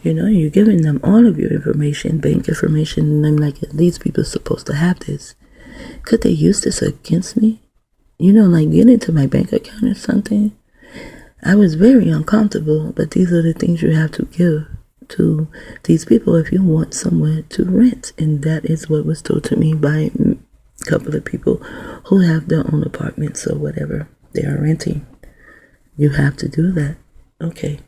You know, you're giving them all of your information, bank information, and I'm like, these people are supposed to have this. Could they use this against me? You know, like get into my bank account or something. I was very uncomfortable, but these are the things you have to give to these people if you want somewhere to rent. And that is what was told to me by a couple of people who have their own apartments or whatever they are renting. You have to do that. Okay.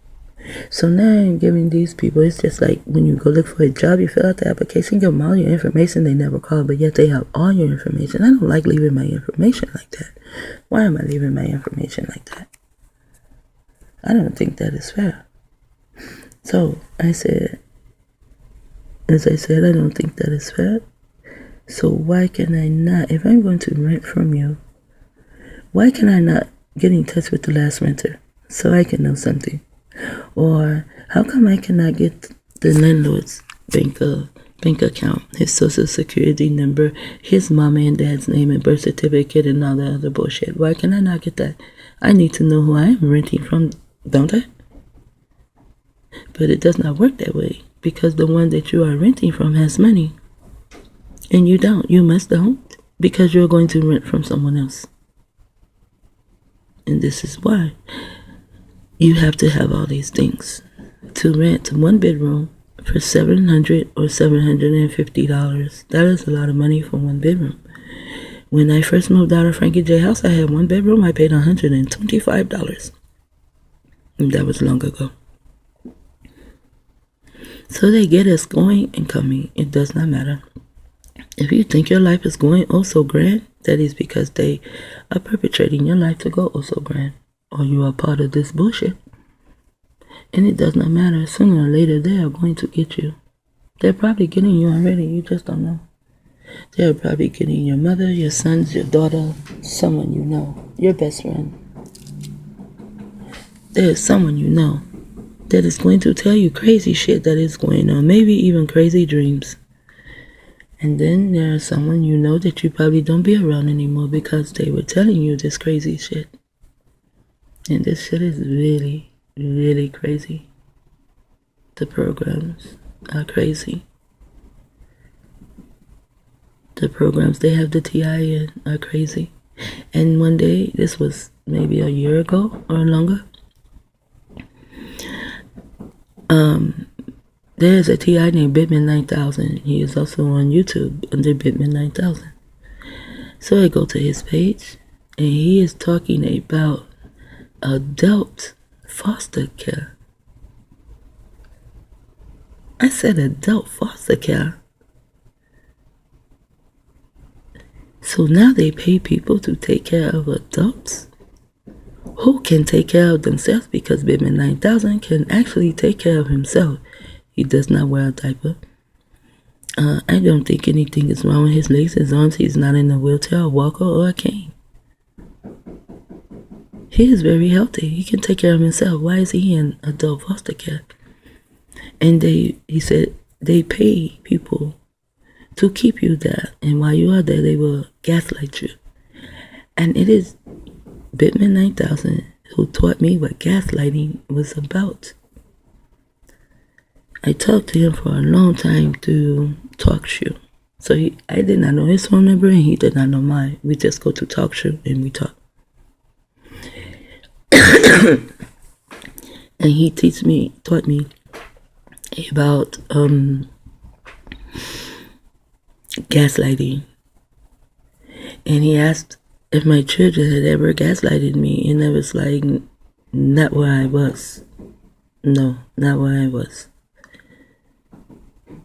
So now I'm giving these people, it's just like when you go look for a job, you fill out the application, give them all your information, they never call, but yet they have all your information. I don't like leaving my information like that. Why am I leaving my information like that? I don't think that is fair. So I said, as I said, I don't think that is fair. So why can I not, if I'm going to rent from you, why can I not get in touch with the last renter so I can know something? Or how come I cannot get the landlord's bank account, his social security number, his mama and dad's name and birth certificate and all that other bullshit? Why can I not get that? I need to know who I am renting from, don't I? But it does not work that way because the one that you are renting from has money and you don't. You must don't because you're going to rent from someone else. And this is why you have to have all these things to rent one bedroom for $700 or $750. That is a lot of money for one bedroom. When I first moved out of Frankie J house, I had one bedroom. I paid $125. And that was long ago. So they get us going and coming. It does not matter. If you think your life is going oh so grand, that is because they are perpetrating your life to go oh so grand. Or you are part of this bullshit. And it does not matter. Sooner or later, they are going to get you. They're probably getting you already. You just don't know. They're probably getting your mother, your sons, your daughter, someone you know, your best friend. There's someone you know that is going to tell you crazy shit that is going on. Maybe even crazy dreams. And then there's someone you know that you probably don't be around anymore because they were telling you this crazy shit. And this shit is really, really crazy. The programs are crazy. The programs they have the TI in are crazy. And one day, this was maybe a year ago or longer, there's a TI named Bitman 9000. He is also on YouTube under Bitman 9000. So I go to his page, and he is talking about adult foster care. I said adult foster care. So now they pay people to take care of adults who can take care of themselves because Bitman 9000 can actually take care of himself. He does not wear a diaper. I don't think anything is wrong with his legs, his arms. He's not in a wheelchair, a walker, or a cane. He is very healthy. He can take care of himself. Why is he in adult foster care? And he said they pay people to keep you there. And while you are there, they will gaslight you. And it is Bitman 9000 who taught me what gaslighting was about. I talked to him for a long time through TalkShoe. So I did not know his phone number and he did not know mine. We just go to TalkShoe and we talk. And he taught me about gaslighting. And he asked if my children had ever gaslighted me, and I was like, not where I was. No, not where I was.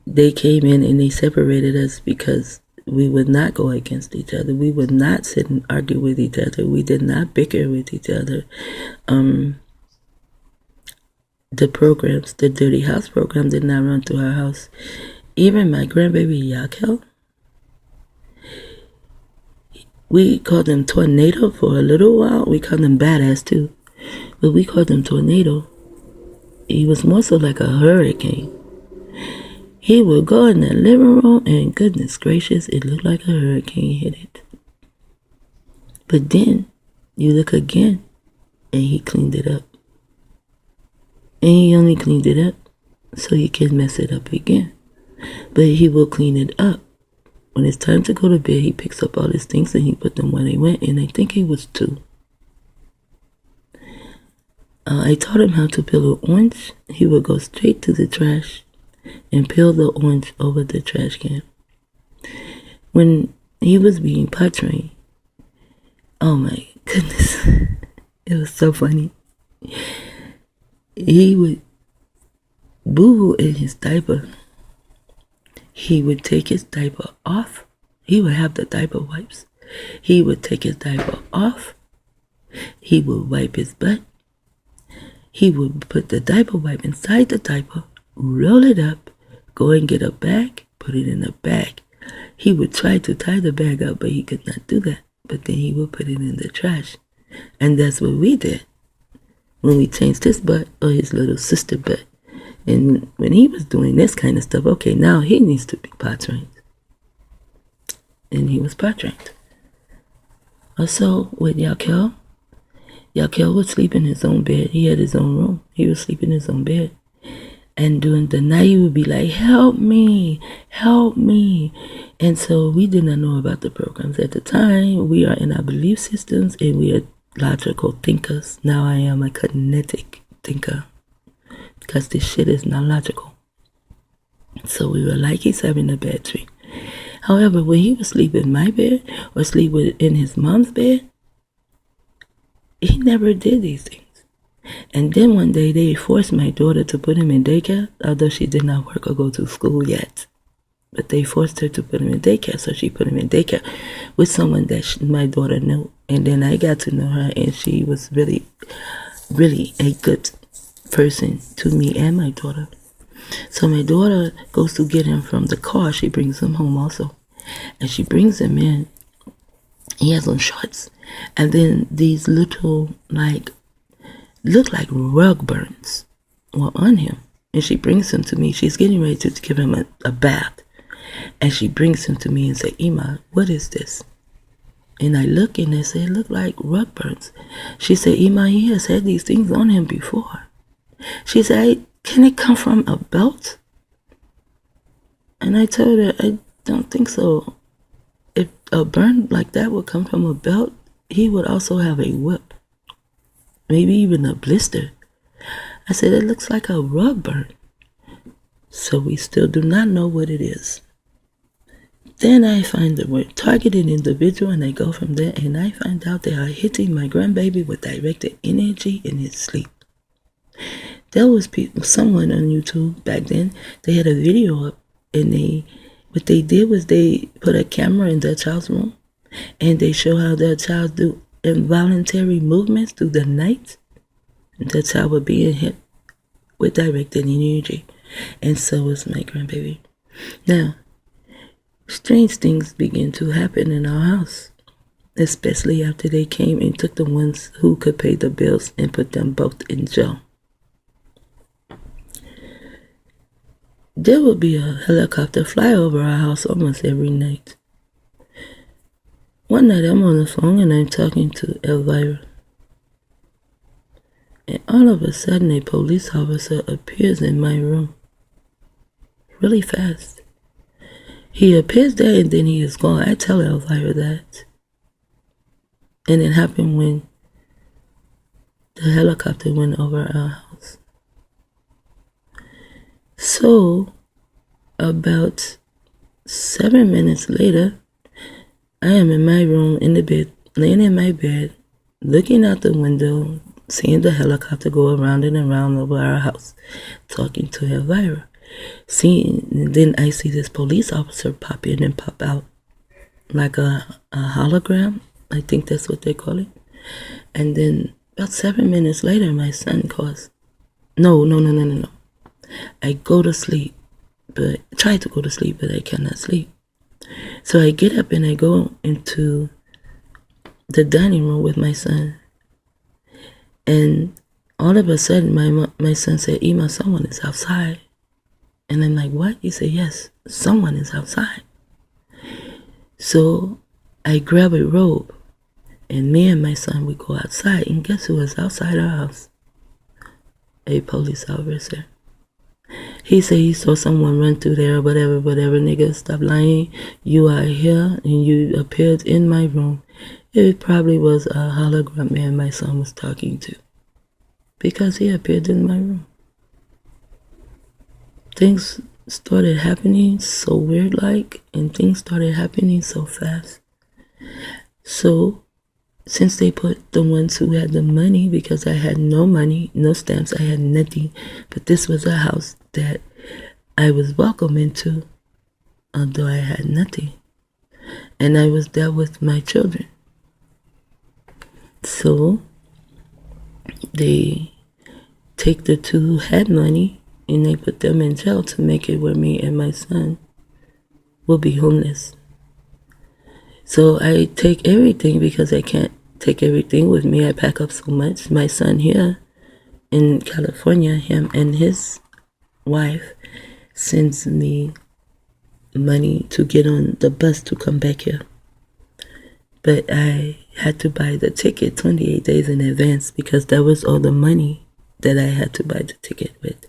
They came in and they separated us because we would not go against each other. We would not sit and argue with each other. We did not bicker with each other. The programs, the Dirty House program did not run through our house. Even my grandbaby Yakel, we called him Tornado for a little while. We called him Badass too. But we called him Tornado. He was more so like a hurricane. He would go in the living room and goodness gracious, it looked like a hurricane hit it. But then you look again and he cleaned it up. And he only cleaned it up so he can mess it up again. But he will clean it up. When it's time to go to bed, he picks up all his things and he put them where they went, and I think he was 2. I taught him how to peel an orange. He would go straight to the trash and peel the orange over the trash can. When he was being pot trained, oh my goodness, it was so funny. He would boo in his diaper. He would take his diaper off. He would have the diaper wipes. He would take his diaper off. He would wipe his butt. He would put the diaper wipe inside the diaper, roll it up, go and get a bag, put it in a bag. He would try to tie the bag up, but he could not do that. But then he would put it in the trash. And that's what we did when we changed his butt or his little sister butt. And when he was doing this kind of stuff, okay, now he needs to be pot trained. And he was pot trained. Also, with Yakel would sleep in his own bed. He had his own room. He would sleep in his own bed. And during the night, he would be like, help me, help me. And so we did not know about the programs at the time. We are in our belief systems and we are logical thinkers. Now I am a kinetic thinker because this shit is not logical. So we were like, he's having a bad dream. However, when he would sleep in my bed or sleep in his mom's bed, he never did these things. And then one day they forced my daughter to put him in daycare, although she did not work or go to school yet. But they forced her to put him in daycare, so she put him in daycare with someone that my daughter knew. And then I got to know her, and she was really, really a good person to me and my daughter. So my daughter goes to get him from the car. She brings him home also. And she brings him in. He has on shorts. And then these little, look like rug burns were on him. And she brings him to me. She's getting ready to give him a bath. And she brings him to me and say, Ima, what is this? And I look and I say, it look like rug burns. She said, Ima, he has had these things on him before. She said, can it come from a belt? And I told her, I don't think so. If a burn like that would come from a belt, he would also have a whip. Maybe even a blister. I said, it looks like a rug burn. So we still do not know what it is. Then I find the word targeted individual and I go from there and I find out they are hitting my grandbaby with directed energy in his sleep. There was someone on YouTube back then, they had a video up and what they did was they put a camera in their child's room and they show how their child do involuntary movements through the night. And that child was being hit with directed energy. And so was my grandbaby. Now, strange things began to happen in our house, especially after they came and took the ones who could pay the bills and put them both in jail. There would be a helicopter fly over our house almost every night. One night I'm on the phone and I'm talking to Elvira. And all of a sudden a police officer appears in my room. Really fast. He appears there and then he is gone. I tell Elvira that. And it happened when the helicopter went over our house. So, about 7 minutes later, I am in my room in the bed, laying in my bed, looking out the window, seeing the helicopter go around and around over our house, talking to Elvira. And then I see this police officer pop in and pop out like a hologram. I think that's what they call it. And then about 7 minutes later, my son calls. No. I go to sleep, but try to go to sleep, but I cannot sleep. So I get up and I go into the dining room with my son. And all of a sudden, my son said, Ima, someone is outside. And I'm like, what? He said, yes, someone is outside. So I grab a robe, and me and my son, we go outside. And guess who was outside our house? A police officer. He said he saw someone run through there, whatever, nigga, stop lying. You are here and you appeared in my room. It probably was a hologram man my son was talking to, because he appeared in my room. Things started happening so weird like, and things started happening so fast. So since they put the ones who had the money, because I had no money, no stamps, I had nothing, but this was a house that I was welcome into, although I had nothing, and I was there with my children. So they take the two who had money and they put them in jail to make it where me and my son will be homeless. So I take everything, because I can't take everything with me. I pack up so much. My son here in California, him and his wife sends me money to get on the bus to come back here. But I had to buy the ticket 28 days in advance, because that was all the money that I had to buy the ticket with.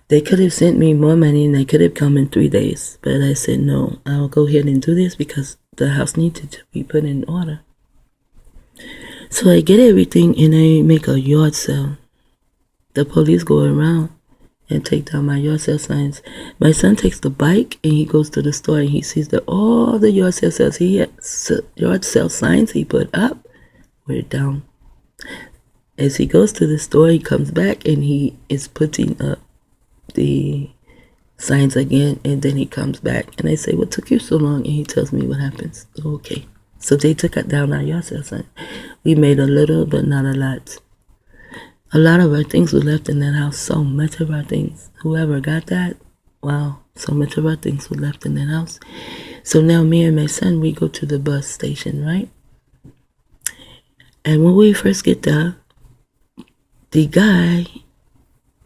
They could have sent me more money and they could have come in 3 days. But I said, no, I'll go ahead and do this because the house needed to be put in order. So I get everything and I make a yard sale. The police go around and take down my yard sale signs. My son takes the bike and he goes to the store and he sees that all the yard sale signs he put up were down. As he goes to the store, he comes back and he is putting up the signs again, and then he comes back and I say, what took you so long? And he tells me what happens. Okay. So they took down our yard sale sign. We made a little, but not a lot. A lot of our things were left in that house. So much of our things. Whoever got that, wow. So much of our things were left in that house. So now me and my son, we go to the bus station, right? And when we first get there, the guy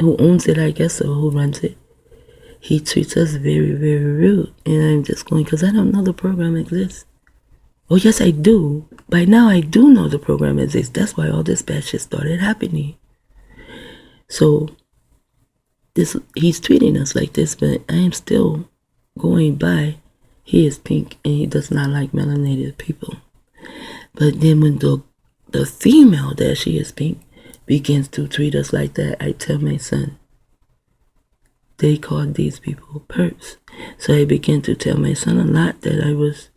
who owns it, I guess, or who runs it, he treats us very, very rude. And I'm just going, because I don't know the program exists. Oh, yes, I do. By now, I do know the program exists. That's why all this bad shit started happening. So, he's treating us like this, but I am still going by. He is pink, and he does not like melanated people. But then when the female that she is pink begins to treat us like that, I tell my son, they called these people perps. So I began to tell my son a lot that I was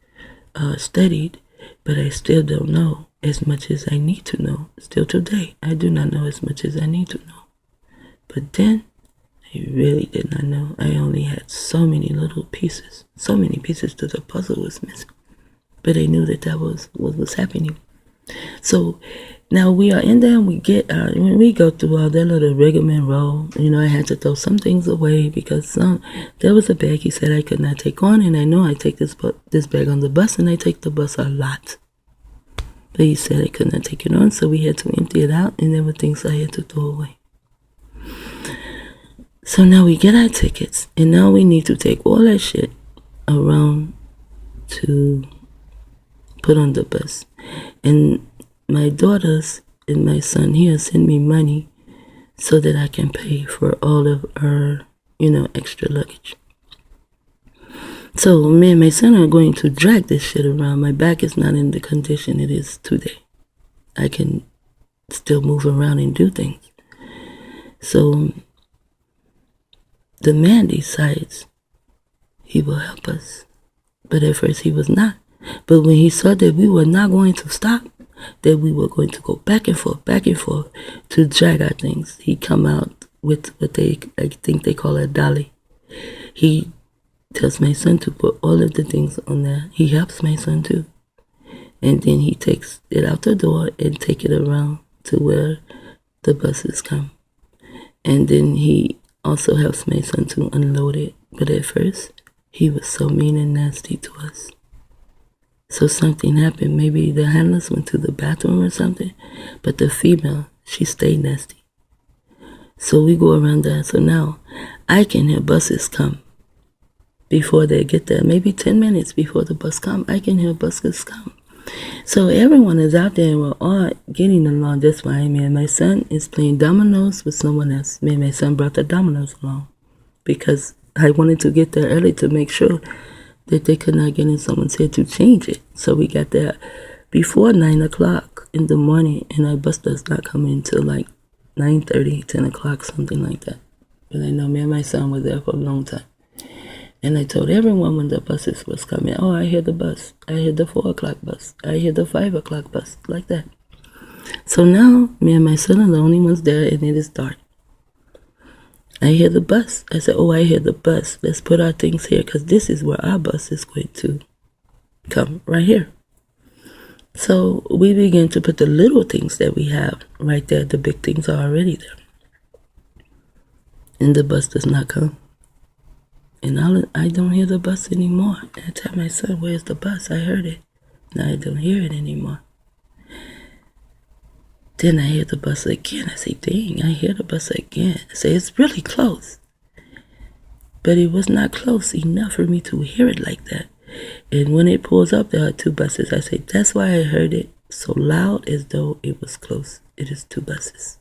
studied, but I still don't know as much as I need to know. Still today, I do not know as much as I need to know. But then, I really did not know. I only had so many little pieces. So many pieces to the puzzle was missing. But I knew that that was what was happening. So now we are in there and we get, when we go through all that little rigmarole, I had to throw some things away because there was a bag he said I could not take on, and I know I take this bag on the bus, and I take the bus a lot. But he said I could not take it on, so we had to empty it out, and there were things I had to throw away. So now we get our tickets, and now we need to take all that shit around to put on the bus. And my daughters and my son here send me money so that I can pay for all of our, extra luggage. So me and my son are going to drag this shit around. My back is not in the condition it is today. I can still move around and do things. So the man decides he will help us. But at first he was not. But when he saw that we were not going to stop, that we were going to go back and forth to drag our things, he come out with what I think they call a dolly. He tells my son to put all of the things on there. He helps my son too. And then he takes it out the door and take it around to where the buses come. And then he also helps my son to unload it. But at first, he was so mean and nasty to us. So something happened. Maybe the handlers went to the bathroom or something. But the female, she stayed nasty. So we go around there. So now I can hear buses come before they get there. Maybe 10 minutes before the bus come, I can hear buses come. So everyone is out there and we're all getting along just fine. Me and my son is playing dominoes with someone else. Me and my son brought the dominoes along. because I wanted to get there early to make sure that they could not get in someone's head to change it. So we got there before 9 o'clock in the morning, and our bus does not come in until like 9:30, 10 o'clock, something like that. But I know me and my son were there for a long time. And I told everyone when the buses was coming, oh, I hear the bus. I hear the 4 o'clock bus. I hear the 5 o'clock bus, like that. So now me and my son are the only ones there, and it is dark. I hear the bus. I said, oh, I hear the bus. Let's put our things here because this is where our bus is going to come, right here. So we begin to put the little things that we have right there. The big things are already there. And the bus does not come. And I don't hear the bus anymore. And I tell my son, where's the bus? I heard it. Now I don't hear it anymore. Then I hear the bus again. I say, dang, I hear the bus again. I say, it's really close. But it was not close enough for me to hear it like that. And when it pulls up, there are 2 buses. I say, that's why I heard it so loud as though it was close. It is 2 buses.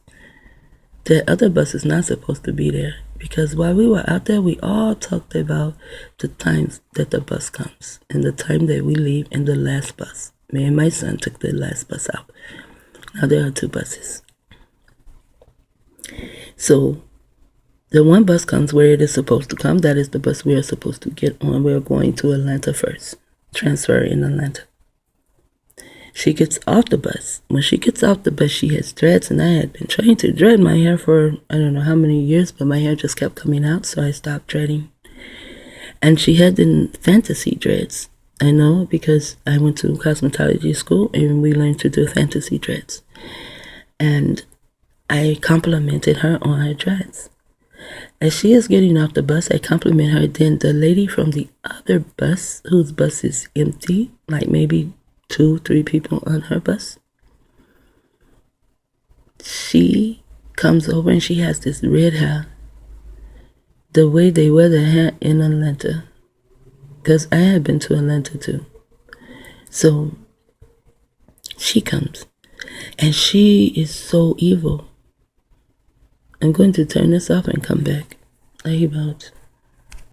The other bus is not supposed to be there. Because while we were out there, we all talked about the times that the bus comes. And the time that we leave and the last bus. Me and my son took the last bus out. Now there are 2 buses. So the one bus comes where it is supposed to come. That is the bus we are supposed to get on. We are going to Atlanta first. Transfer in Atlanta. She gets off the bus. When she gets off the bus, she has dreads. And I had been trying to dread my hair for I don't know how many years. But my hair just kept coming out. So I stopped dreading. And she had the fantasy dreads. I know because I went to cosmetology school and we learned to do fantasy dreads. And I complimented her on her dreads. As she is getting off the bus, I compliment her. Then the lady from the other bus, whose bus is empty, like maybe 2, 3 people on her bus, she comes over and she has this red hair. The way they wear their hair in Atlanta. Because I have been to Atlanta too. So she comes. And she is so evil. I'm going to turn this off and come back. Like about